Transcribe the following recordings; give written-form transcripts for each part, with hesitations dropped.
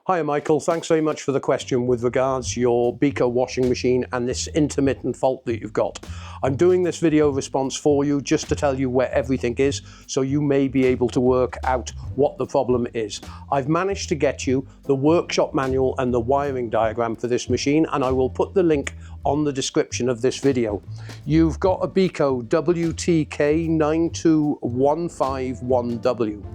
Hi Michael, thanks very much for the question with regards to your Beko washing machine and this intermittent fault that you've got. I'm doing this video response for you just to tell you where everything is, so you may be able to work out what the problem is. I've managed to get you the workshop manual and the wiring diagram for this machine, and I will put the link on the description of this video. You've got a Beko WTK92151W.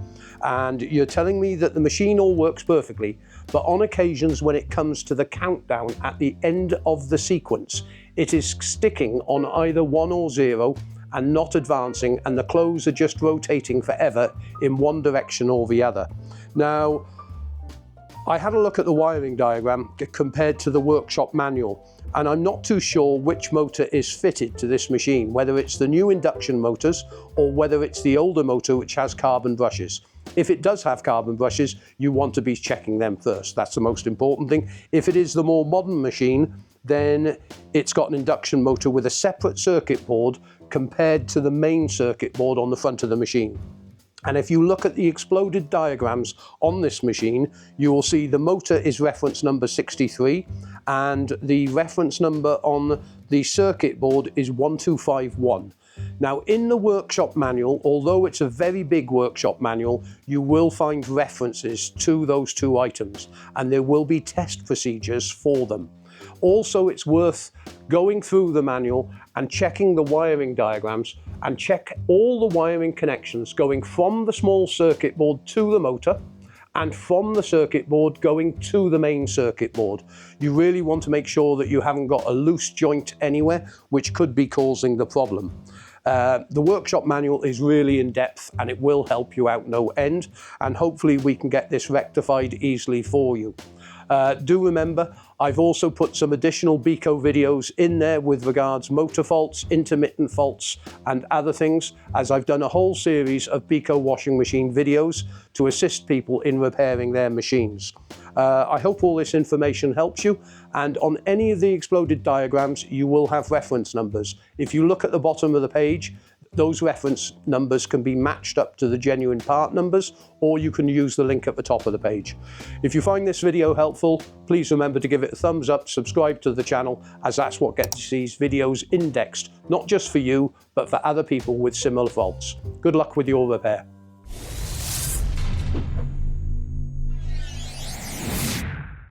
And you're telling me that the machine all works perfectly, but on occasions when it comes to the countdown at the end of the sequence, it is sticking on either 1 or 0 and not advancing, and the clothes are just rotating forever in one direction or the other. Now, I had a look at the wiring diagram compared to the workshop manual, and I'm not too sure which motor is fitted to this machine, whether it's the new induction motors or whether it's the older motor which has carbon brushes. If it does have carbon brushes, you want to be checking them first. That's the most important thing. If it is the more modern machine, then it's got an induction motor with a separate circuit board compared to the main circuit board on the front of the machine. And if you look at the exploded diagrams on this machine, you will see the motor is reference number 63 and the reference number on the circuit board is 1251. Now, in the workshop manual, although it's a very big workshop manual, you will find references to those two items, and there will be test procedures for them. Also, it's worth going through the manual and checking the wiring diagrams and check all the wiring connections going from the small circuit board to the motor and from the circuit board going to the main circuit board. You really want to make sure that you haven't got a loose joint anywhere, which could be causing the problem. The workshop manual is really in depth and it will help you out no end, and hopefully we can get this rectified easily for you. Do remember, I've also put some additional Beko videos in there with regards motor faults, intermittent faults and other things, as I've done a whole series of Beko washing machine videos to assist people in repairing their machines. I hope all this information helps you, and on any of the exploded diagrams you will have reference numbers. If you look at the bottom of the page, those reference numbers can be matched up to the genuine part numbers, or you can use the link at the top of the page. If you find this video helpful, please remember to give it a thumbs up, subscribe to the channel, as that's what gets these videos indexed, not just for you, but for other people with similar faults. Good luck with your repair.